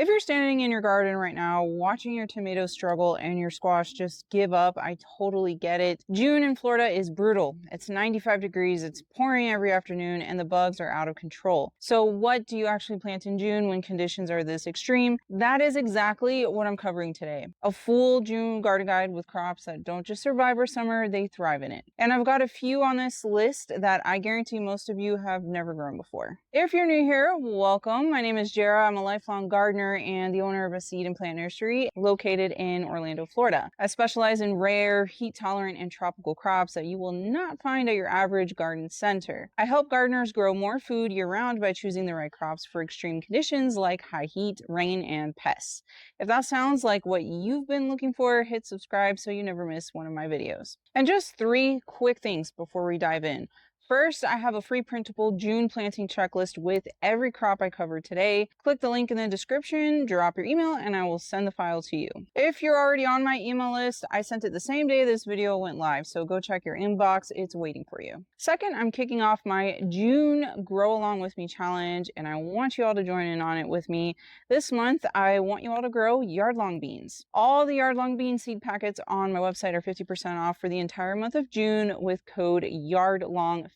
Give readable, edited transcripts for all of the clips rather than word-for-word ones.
If you're standing in your garden right now, watching your tomatoes struggle and your squash just give up, I totally get it. June in Florida is brutal. It's 95 degrees, it's pouring every afternoon, and the bugs are out of control. So what do you actually plant in June when conditions are this extreme? That is exactly what I'm covering today. A full June garden guide with crops that don't just survive our summer, they thrive in it. And I've got a few on this list that I guarantee most of you have never grown before. If you're new here, welcome. My name is Jara. I'm a lifelong gardener and the owner of a seed and plant nursery located in Orlando, Florida. I specialize in rare, heat-tolerant, and tropical crops that you will not find at your average garden center. I help gardeners grow more food year-round by choosing the right crops for extreme conditions like high heat, rain, and pests. If that sounds like what you've been looking for, hit subscribe so you never miss one of my videos. And just 3 quick things before we dive in. First, I have a free printable June planting checklist with every crop I covered today. Click the link in the description, drop your email, and I will send the file to you. If you're already on my email list, I sent it the same day this video went live, so go check your inbox. It's waiting for you. Second, I'm kicking off my June Grow Along With Me challenge, and I want you all to join in on it with me. This month, I want you all to grow yard-long beans. All the yard-long bean seed packets on my website are 50% off for the entire month of June with code YARDLONG50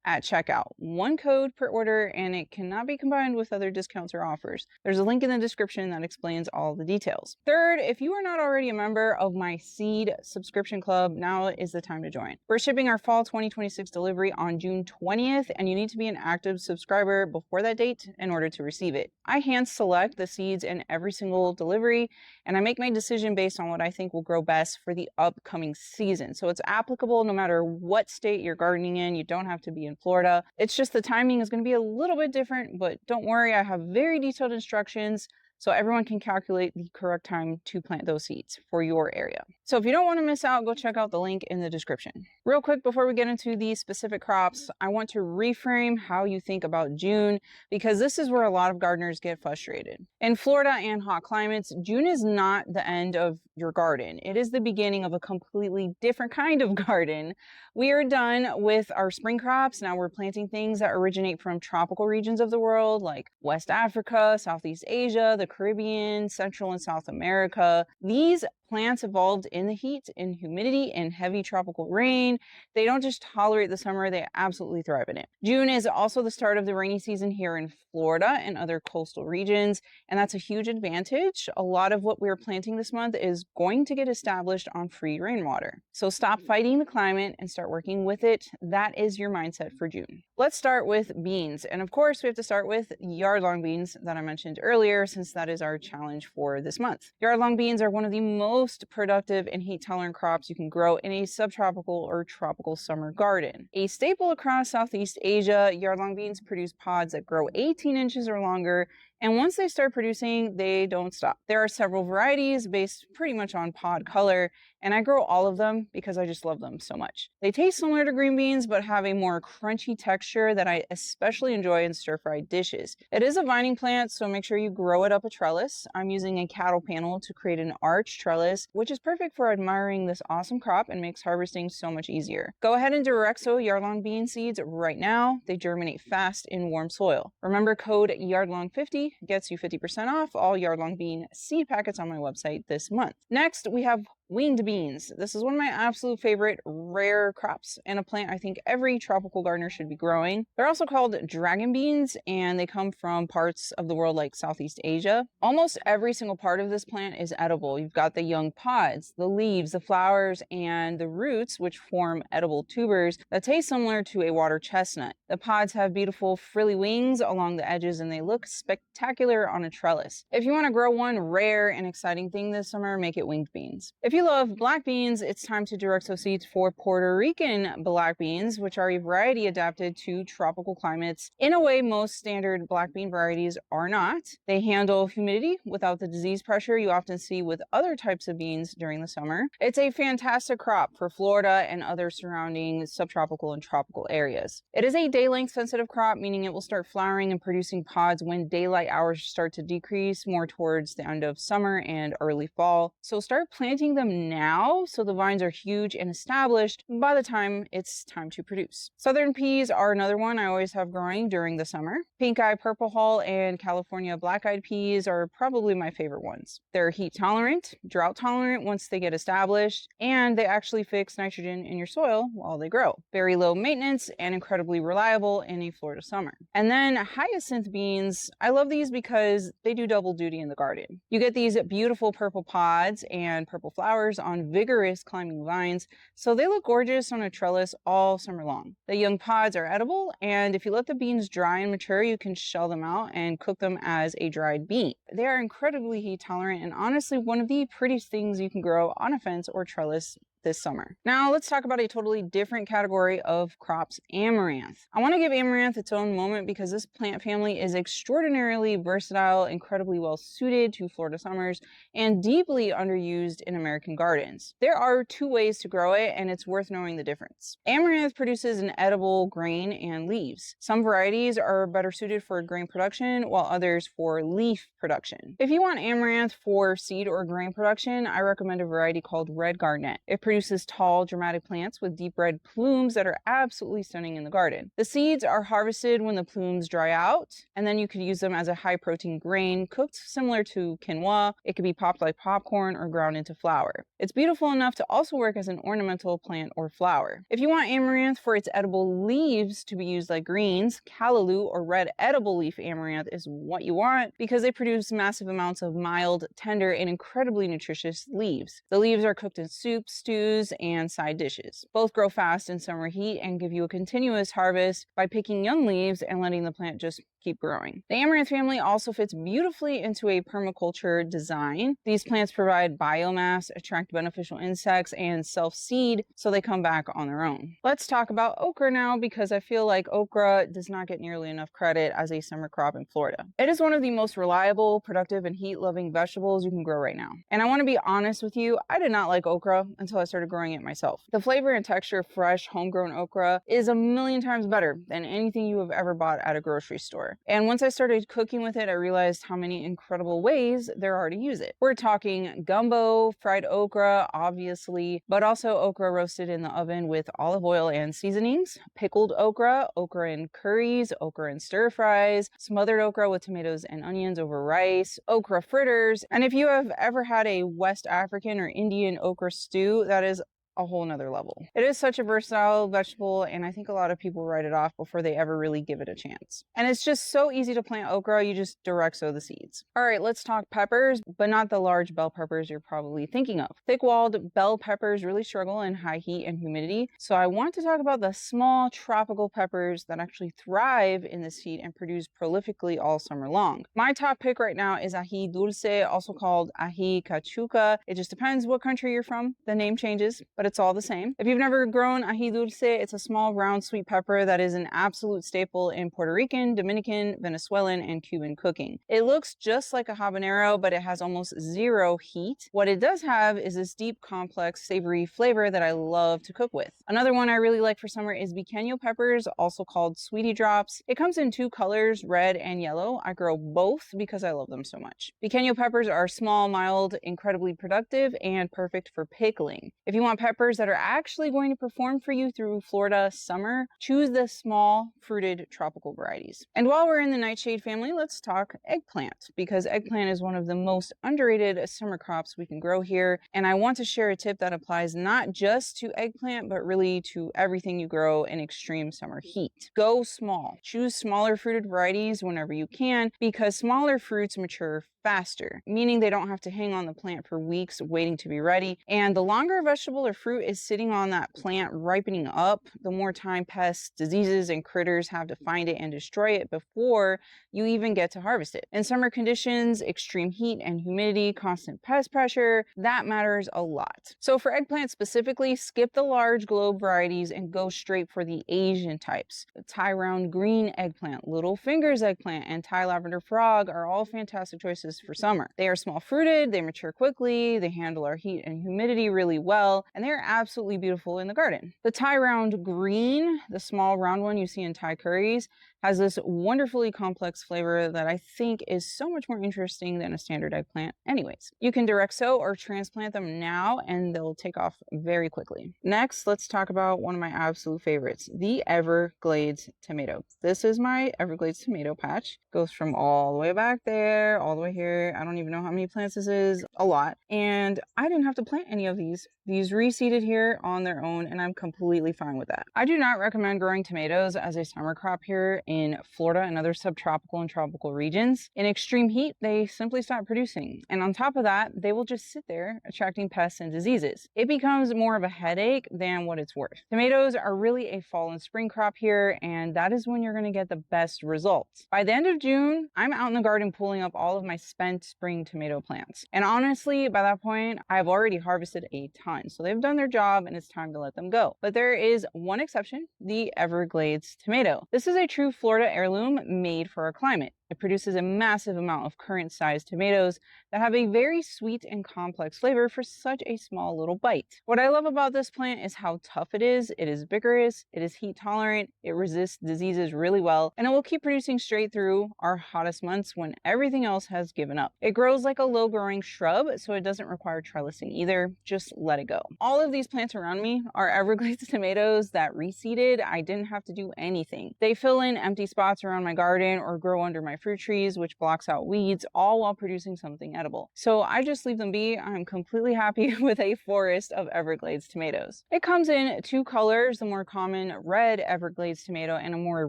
at checkout. One code per order, and it cannot be combined with other discounts or offers. There's a link in the description that explains all the details. Third, if you are not already a member of my seed subscription club, now is the time to join. We're shipping our fall 2026 delivery on June 20th, and you need to be an active subscriber before that date in order to receive it. I hand select the seeds in every single delivery, and I make my decision based on what I think will grow best for the upcoming season. So it's applicable no matter what state you're gardening in. You don't have to be in Florida. It's just the timing is going to be a little bit different, but don't worry, I have very detailed instructions so everyone can calculate the correct time to plant those seeds for your area. So if you don't want to miss out, go check out the link in the description. Real quick, before we get into these specific crops, I want to reframe how you think about June, because this is where a lot of gardeners get frustrated. In Florida and hot climates, June is not the end of your garden. It is the beginning of a completely different kind of garden. We are done with our spring crops. Now we're planting things that originate from tropical regions of the world like West Africa, Southeast Asia, the Caribbean, Central and South America. These plants evolved in the heat, in humidity, and heavy tropical rain. They don't just tolerate the summer, they absolutely thrive in it. June is also the start of the rainy season here in Florida and other coastal regions, and that's a huge advantage. A lot of what we're planting this month is going to get established on free rainwater. So stop fighting the climate and start working with it. That is your mindset for June. Let's start with beans. And of course, we have to start with yard-long beans that I mentioned earlier, since that is our challenge for this month. Yard-long beans are one of the most productive and heat-tolerant crops you can grow in a subtropical or tropical summer garden. A staple across Southeast Asia, yard-long beans produce pods that grow 18 inches or longer, and once they start producing, they don't stop. There are several varieties based pretty much on pod color, and I grow all of them because I just love them so much. They taste similar to green beans, but have a more crunchy texture that I especially enjoy in stir-fried dishes. It is a vining plant, so make sure you grow it up a trellis. I'm using a cattle panel to create an arch trellis, which is perfect for admiring this awesome crop and makes harvesting so much easier. Go ahead and direct sow yard-long bean seeds right now. They germinate fast in warm soil. Remember, code YARDLONG50 gets you 50% off all yard-long bean seed packets on my website this month. Next, we have winged beans. This is one of my absolute favorite rare crops and a plant I think every tropical gardener should be growing. They're also called dragon beans, and they come from parts of the world like Southeast Asia. Almost every single part of this plant is edible. You've got the young pods, the leaves, the flowers, and the roots, which form edible tubers that taste similar to a water chestnut. The pods have beautiful frilly wings along the edges, and they look spectacular on a trellis. If you want to grow one rare and exciting thing this summer, make it winged beans. If you love black beans, it's time to direct sow seeds for Puerto Rican black beans, which are a variety adapted to tropical climates in a way most standard black bean varieties are not. They handle humidity without the disease pressure you often see with other types of beans during the summer. It's a fantastic crop for Florida and other surrounding subtropical and tropical areas. It is a day length sensitive crop, meaning it will start flowering and producing pods when daylight hours start to decrease more towards the end of summer and early fall. So start planting them them now, so the vines are huge and established by the time it's time to produce. Southern peas are another one I always have growing during the summer. Pink-eye purple hull and California black-eyed peas are probably my favorite ones. They're heat tolerant, drought tolerant once they get established, and they actually fix nitrogen in your soil while they grow. Very low maintenance and incredibly reliable in a Florida summer. And then hyacinth beans, I love these because they do double duty in the garden. You get these beautiful purple pods and purple flowers on vigorous climbing vines, so they look gorgeous on a trellis all summer long. The young pods are edible, and if you let the beans dry and mature, you can shell them out and cook them as a dried bean. They are incredibly heat tolerant and honestly one of the prettiest things you can grow on a fence or trellis this summer. Now let's talk about a totally different category of crops, amaranth. I want to give amaranth its own moment because this plant family is extraordinarily versatile, incredibly well suited to Florida summers, and deeply underused in American gardens. There are two ways to grow it, and it's worth knowing the difference. Amaranth produces an edible grain and leaves. Some varieties are better suited for grain production, while others for leaf production. If you want amaranth for seed or grain production, I recommend a variety called Red Garnet. It produces tall, dramatic plants with deep red plumes that are absolutely stunning in the garden. The seeds are harvested when the plumes dry out, and then you could use them as a high-protein grain cooked similar to quinoa. It could be popped like popcorn or ground into flour. It's beautiful enough to also work as an ornamental plant or flower. If you want amaranth for its edible leaves to be used like greens, callaloo or red edible leaf amaranth is what you want because they produce massive amounts of mild, tender, and incredibly nutritious leaves. The leaves are cooked in soups, stews, and side dishes. Both grow fast in summer heat and give you a continuous harvest by picking young leaves and letting the plant just keep growing. The amaranth family also fits beautifully into a permaculture design. These plants provide biomass, attract beneficial insects, and self-seed so they come back on their own. Let's talk about okra now because I feel like okra does not get nearly enough credit as a summer crop in Florida. It is one of the most reliable, productive, and heat-loving vegetables you can grow right now. And I want to be honest with you, I did not like okra until I started growing it myself. The flavor and texture of fresh, homegrown okra is a million times better than anything you have ever bought at a grocery store. And once I started cooking with it, I realized how many incredible ways there are to use it. We're talking gumbo, fried okra, obviously, but also okra roasted in the oven with olive oil and seasonings, pickled okra, okra in curries, okra in stir fries, smothered okra with tomatoes and onions over rice, okra fritters, and if you have ever had a West African or Indian okra stew, that is a whole nother level. It is such a versatile vegetable, and I think a lot of people write it off before they ever really give it a chance. And it's just so easy to plant okra, you just direct sow the seeds. All right, let's talk peppers, but not the large bell peppers you're probably thinking of. Thick-walled bell peppers really struggle in high heat and humidity, so I want to talk about the small tropical peppers that actually thrive in this heat and produce prolifically all summer long. My top pick right now is ají dulce, also called ají cachuca. It just depends what country you're from. The name changes, but it's all the same. If you've never grown ají dulce, it's a small round sweet pepper that is an absolute staple in Puerto Rican, Dominican, Venezuelan, and Cuban cooking. It looks just like a habanero, but it has almost zero heat. What it does have is this deep, complex, savory flavor that I love to cook with. Another one I really like for summer is pequeño peppers, also called sweetie drops. It comes in two colors, red and yellow. I grow both because I love them so much. Pequeño peppers are small, mild, incredibly productive, and perfect for pickling. If you want peppers that are actually going to perform for you through Florida summer, choose the small fruited tropical varieties. And while we're in the nightshade family, let's talk eggplant, because eggplant is one of the most underrated summer crops we can grow here. And I want to share a tip that applies not just to eggplant, but really to everything you grow in extreme summer heat. Go small. Choose smaller fruited varieties whenever you can, because smaller fruits mature faster, meaning they don't have to hang on the plant for weeks waiting to be ready. And the longer a vegetable or fruit is sitting on that plant ripening up, the more time pests, diseases, and critters have to find it and destroy it before you even get to harvest it. In summer conditions, extreme heat and humidity, constant pest pressure, that matters a lot. So for eggplant specifically, skip the large globe varieties and go straight for the Asian types. The Thai round green eggplant, little fingers eggplant, and Thai lavender frog are all fantastic choices for summer. They are small fruited, they mature quickly, they handle our heat and humidity really well, and they they're absolutely beautiful in the garden. The Thai round green, the small round one you see in Thai curries, has this wonderfully complex flavor that I think is so much more interesting than a standard eggplant anyways. You can direct sow or transplant them now and they'll take off very quickly. Next, let's talk about one of my absolute favorites, the Everglades tomato. This is my Everglades tomato patch. Goes from all the way back there, all the way here. I don't even know how many plants this is, a lot. And I didn't have to plant any of these. These reseeded here on their own, and I'm completely fine with that. I do not recommend growing tomatoes as a summer crop here in Florida and other subtropical and tropical regions. In extreme heat, they simply stop producing. And on top of that, they will just sit there attracting pests and diseases. It becomes more of a headache than what it's worth. Tomatoes are really a fall and spring crop here, and that is when you're going to get the best results. By the end of June, I'm out in the garden pulling up all of my spent spring tomato plants. And honestly, by that point, I've already harvested a ton. So they've done their job and it's time to let them go. But there is one exception, the Everglades tomato. This is a true Florida heirloom made for our climate. It produces a massive amount of currant-sized tomatoes that have a very sweet and complex flavor for such a small little bite. What I love about this plant is how tough it is. It is vigorous, it is heat tolerant, it resists diseases really well, and it will keep producing straight through our hottest months when everything else has given up. It grows like a low-growing shrub, so it doesn't require trellising either. Just let it go. All of these plants around me are Everglades tomatoes that reseeded. I didn't have to do anything. They fill in empty spots around my garden or grow under my fruit trees, which blocks out weeds, all while producing something edible. So I just leave them be. I'm completely happy with a forest of Everglades tomatoes. It comes in two colors, the more common red Everglades tomato and a more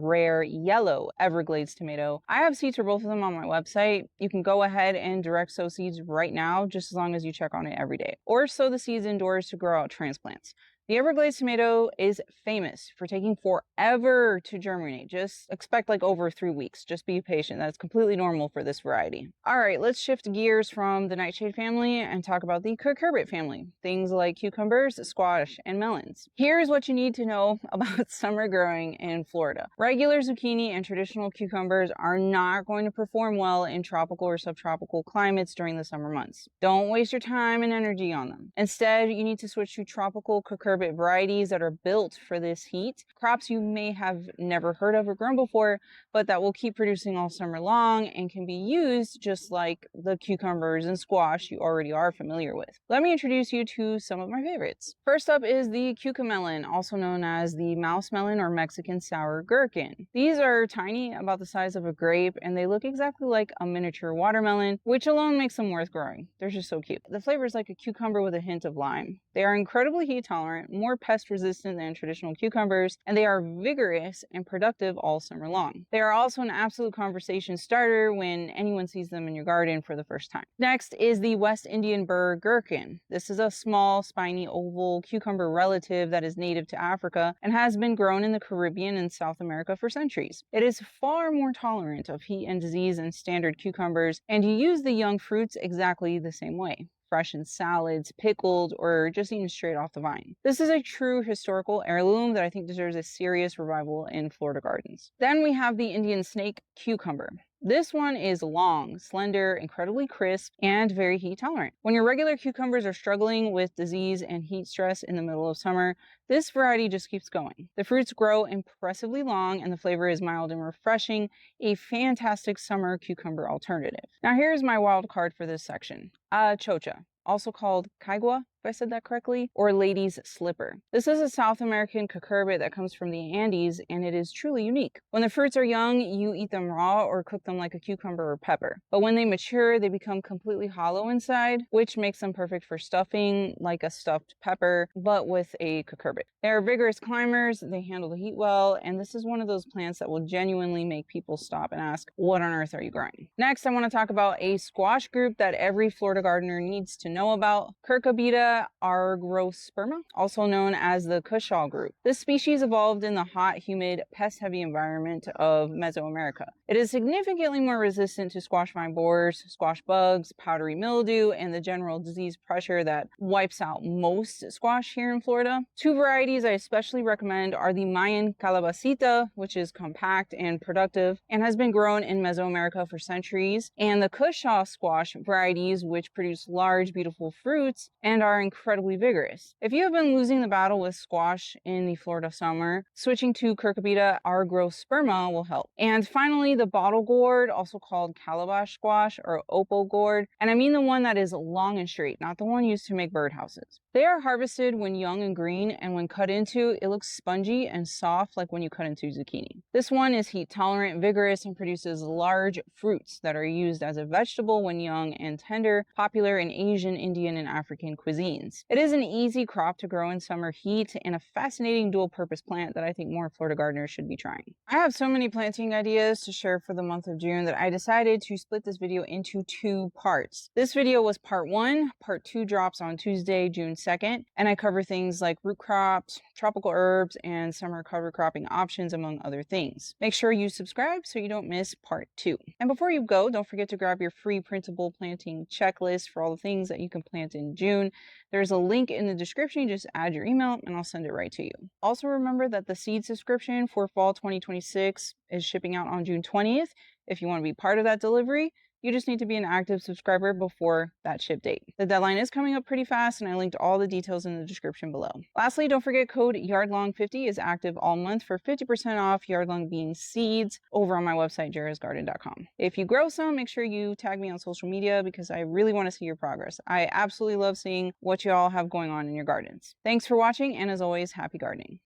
rare yellow Everglades tomato. I have seeds for both of them on my website. You can go ahead and direct sow seeds right now, just as long as you check on it every day, or sow the seeds indoors to grow out transplants. The Everglades tomato is famous for taking forever to germinate. Just expect like over 3 weeks. Just be patient. That's completely normal for this variety. All right, let's shift gears from the nightshade family and talk about the cucurbit family. Things like cucumbers, squash, and melons. Here's what you need to know about summer growing in Florida. Regular zucchini and traditional cucumbers are not going to perform well in tropical or subtropical climates during the summer months. Don't waste your time and energy on them. Instead, you need to switch to tropical cucurbit varieties that are built for this heat, crops you may have never heard of or grown before, but that will keep producing all summer long and can be used just like the cucumbers and squash you already are familiar with. Let me introduce you to some of my favorites. First up is the cucamelon, also known as the mouse melon or Mexican sour gherkin. These are tiny, about the size of a grape, and they look exactly like a miniature watermelon, which alone makes them worth growing. They're just so cute. The flavor is like a cucumber with a hint of lime. They are incredibly heat tolerant, more pest resistant than traditional cucumbers, and they are vigorous and productive all summer long. They are also an absolute conversation starter when anyone sees them in your garden for the first time. Next is the West Indian burr gherkin. This is a small, spiny, oval cucumber relative that is native to Africa and has been grown in the Caribbean and South America for centuries. It is far more tolerant of heat and disease than standard cucumbers, and you use the young fruits exactly the same way. Fresh in salads, pickled, or just eaten straight off the vine. This is a true historical heirloom that I think deserves a serious revival in Florida gardens. Then we have the Indian snake cucumber. This one is long, slender, incredibly crisp, and very heat tolerant. When your regular cucumbers are struggling with disease and heat stress in the middle of summer, this variety just keeps going. The fruits grow impressively long and the flavor is mild and refreshing, a fantastic summer cucumber alternative. Now here's my wild card for this section. Chocha, also called kaigua, if I said that correctly, or lady's slipper. This is a South American cucurbit that comes from the Andes, and it is truly unique. When the fruits are young, you eat them raw or cook them like a cucumber or pepper. But when they mature, they become completely hollow inside, which makes them perfect for stuffing, like a stuffed pepper, but with a cucurbit. They are vigorous climbers, they handle the heat well, and this is one of those plants that will genuinely make people stop and ask, what on earth are you growing? Next, I want to talk about a squash group that every Florida gardener needs to know about, Cucurbita argyrospema, also known as the Cushaw group. This species evolved in the hot, humid, pest-heavy environment of Mesoamerica. It is significantly more resistant to squash vine borers, squash bugs, powdery mildew, and the general disease pressure that wipes out most squash here in Florida. Two varieties I especially recommend are the Mayan calabacita, which is compact and productive and has been grown in Mesoamerica for centuries, and the Cushaw squash varieties, which produce large, beautiful fruits and are are incredibly vigorous. If you have been losing the battle with squash in the Florida summer, switching to cucurbita agrosperma will help. And finally, the bottle gourd, also called calabash squash or opal gourd, and I mean the one that is long and straight, not the one used to make birdhouses. They are harvested when young and green, and when cut into, it looks spongy and soft like when you cut into zucchini. This one is heat tolerant, vigorous, and produces large fruits that are used as a vegetable when young and tender, popular in Asian, Indian, and African cuisines. It is an easy crop to grow in summer heat and a fascinating dual-purpose plant that I think more Florida gardeners should be trying. I have so many planting ideas to share for the month of June that I decided to split this video into 2 parts. This video was part 1, part 2 drops on Tuesday, June 2nd, and I cover things like root crops, tropical herbs, and summer cover cropping options, among other things. Make sure you subscribe so you don't miss part 2. And before you go, don't forget to grab your free printable planting checklist for all the things that you can plant in June. There's a link in the description. Just add your email and I'll send it right to you. Also remember that the seed subscription for fall 2026 is shipping out on June 20th. If you want to be part of that delivery, you just need to be an active subscriber before that ship date. The deadline is coming up pretty fast, and I linked all the details in the description below. Lastly, don't forget code YARDLONG50 is active all month for 50% off yardlong bean seeds over on my website, jarrahsgarden.com. If you grow some, make sure you tag me on social media because I really want to see your progress. I absolutely love seeing what you all have going on in your gardens. Thanks for watching, and as always, happy gardening.